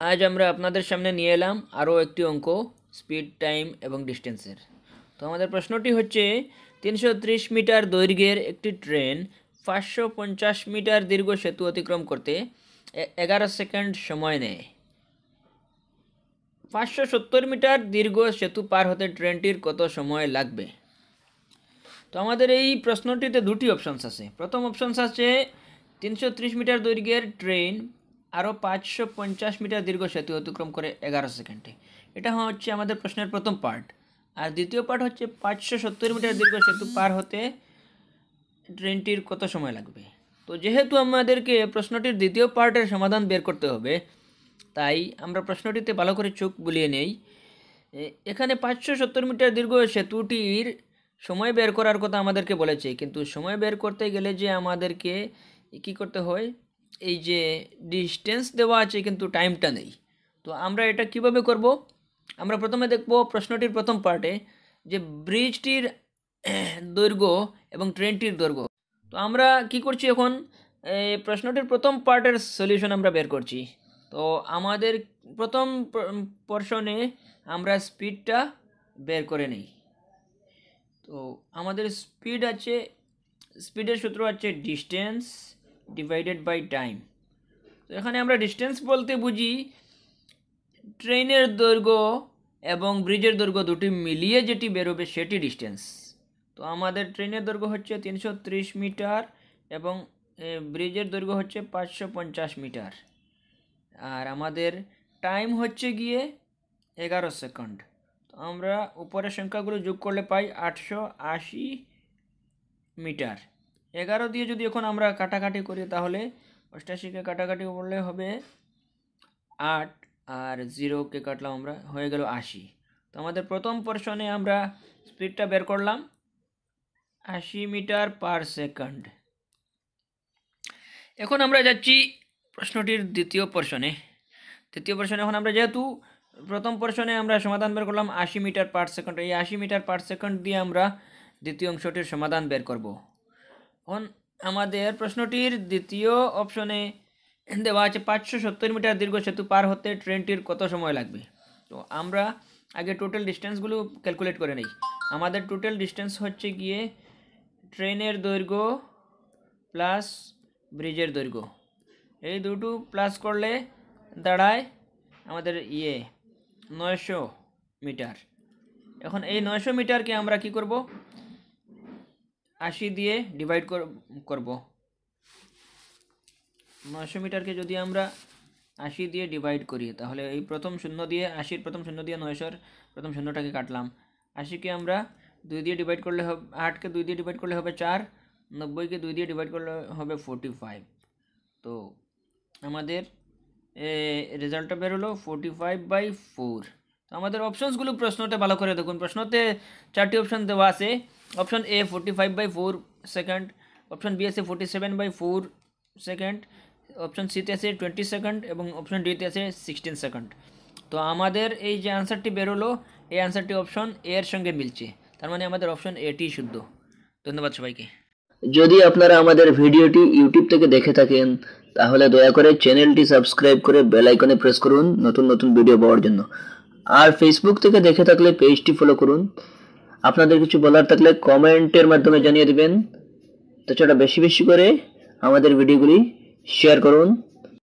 আজ আমরা আপনাদের সামনে নিয়ে এলাম আরও একটি অঙ্ক স্পিড, টাইম এবং ডিস্টেন্সের। তো আমাদের প্রশ্নটি হচ্ছে 330 মিটার দৈর্ঘ্যের একটি ট্রেন 550 মিটার দীর্ঘ সেতু অতিক্রম করতে 11 সেকেন্ড সময় নেয়। 570 মিটার দীর্ঘ সেতু পার হতে ট্রেনটির কত সময় লাগবে? তো আমাদের এই প্রশ্নটিতে দুটি অপশানস আছে। প্রথম অপশানস আছে 330 মিটার দৈর্ঘ্যের ট্রেন আরও 550 মিটার দীর্ঘ সেতু অতিক্রম করে 11 সেকেন্ডে। এটা হচ্ছে আমাদের প্রশ্নের প্রথম পার্ট। আর দ্বিতীয় পার্ট হচ্ছে 570 মিটার দীর্ঘ সেতু পার হতে ট্রেনটির কত সময় লাগবে। তো যেহেতু আমাদেরকে প্রশ্নটির দ্বিতীয় পার্টের সমাধান বের করতে হবে, তাই আমরা প্রশ্নটিতে ভালো করে চোখ বুলিয়ে নেই। এখানে 570 মিটার দীর্ঘ সেতুটির সময় বের করার কথা আমাদেরকে বলেছে, কিন্তু সময় বের করতে গেলে যে আমাদেরকে কী করতে হয়, এই যে ডিস্টেন্স দেওয়া আছে কিন্তু টাইমটা নেই। তো আমরা এটা কিভাবে করব? আমরা প্রথমে দেখব প্রশ্নটির প্রথম পার্টে যে ব্রিজটির দৈর্ঘ্য এবং ট্রেনটির দৈর্ঘ্য। তো আমরা কি করছি, এখন প্রশ্নটির প্রথম পার্টের সলিউশন আমরা বের করছি। তো আমাদের প্রথম পোরশনে আমরা স্পিডটা বের করে নিই। তো আমাদের স্পিড আছে, স্পিডের সূত্র আছে ডিস্টেন্স ডিভাইডেড বাই টাইম। তো এখানে আমরা ডিস্টেন্স বলতে বুঝি ট্রেনের দৈর্ঘ্য এবং ব্রিজের দৈর্ঘ্য দুটি মিলিয়ে যেটি বেরোবে সেটি ডিস্টেন্স। তো আমাদের ট্রেনের দৈর্ঘ্য হচ্ছে 330 মিটার এবং ব্রিজের দৈর্ঘ্য হচ্ছে 550 মিটার। আর আমাদের টাইম হচ্ছে গিয়ে 11 সেকেন্ড। তো আমরা উপরের সংখ্যাগুলো যোগ করলে পাই 880 মিটার। 11 দিয়ে যদি এখন আমরা কাটাকাটি করি তাহলে 88কে কাটাকাটি করলে হবে 8 আর 0কে কাটলাম আমরা, হয়ে গেল 80। তো আমাদের প্রথম পোরশনে আমরা স্পিডটা বের করলাম 80 মিটার পার সেকেন্ড। এখন আমরা যাচ্ছি প্রশ্নটির দ্বিতীয় পোরশনে। এখন আমরা যেহেতু প্রথম পোরশনে আমরা সমাধান বের করলাম 80 মিটার পার সেকেন্ড, এই 80 মিটার পার সেকেন্ড দিয়ে আমরা দ্বিতীয় অংশটির সমাধান বের করব। এখন আমাদের প্রশ্নটির দ্বিতীয় অপশনে দেওয়া আছে 570 মিটার দীর্ঘ সেতু পার হতে ট্রেনটির কত সময় লাগবে। তো আমরা আগে টোটাল ডিস্টেন্সগুলো ক্যালকুলেট করে নিই। আমাদের টোটাল ডিস্টেন্স হচ্ছে গিয়ে ট্রেনের দৈর্ঘ্য প্লাস ব্রিজের দৈর্ঘ্য, এই দুটো প্লাস করলে দাঁড়ায় আমাদের 900 মিটার। এখন এই 900 মিটারকে আমরা কি করব, 80 দিয়ে ডিভাইড করব। 900 মিটারকে যদি আমরা 80 দিয়ে ডিভাইড করি তাহলে এই প্রথম শূন্য দিয়ে 80-র প্রথম শূন্য দিয়ে 900-র প্রথম শূন্যটাকে কাটলাম। 80কে আমরা 2 দিয়ে ডিভাইড করলে হবে, 8কে 2 দিয়ে ডিভাইড করলে হবে 4, 90কে 2 দিয়ে ডিভাইড করলে হবে 45। তো আমাদের রেজাল্টটা বের হলো 45/4। তো আমাদের অপশনসগুলো প্রশ্নতে ভালো করে দেখুন। প্রশ্নতে 4টি অপশন দেওয়া আছে। Option A 45/4 second, option B আছে 47/4 সেকেন্ড, অপশন সিতে আছে 20 সেকেন্ড এবং অপশন ডিতে আছে 16 সেকেন্ড। তো আমাদের এই যে আনসারটি বেরোলো, এই আনসারটি অপশন এর সঙ্গে মিলছে, তার মানে আমাদের অপশন এটি শুদ্ধ। ধন্যবাদ সবাইকে। যদি আপনারা আমাদের ভিডিওটি ইউটিউব থেকে দেখে থাকেন তাহলে দয়া করে চ্যানেলটি সাবস্ক্রাইব করে বেল আইকনে প্রেস করুন নতুন নতুন ভিডিও পাওয়ার জন্য। আর ফেসবুক থেকে দেখে থাকলে পেজটি ফলো করুন। আপনাদের কিছু বলার থাকলে কমেন্টের মাধ্যমে জানিয়ে দিবেন। তাছাড়া বেশি বেশি করে আমাদের ভিডিওগুলি শেয়ার করুন।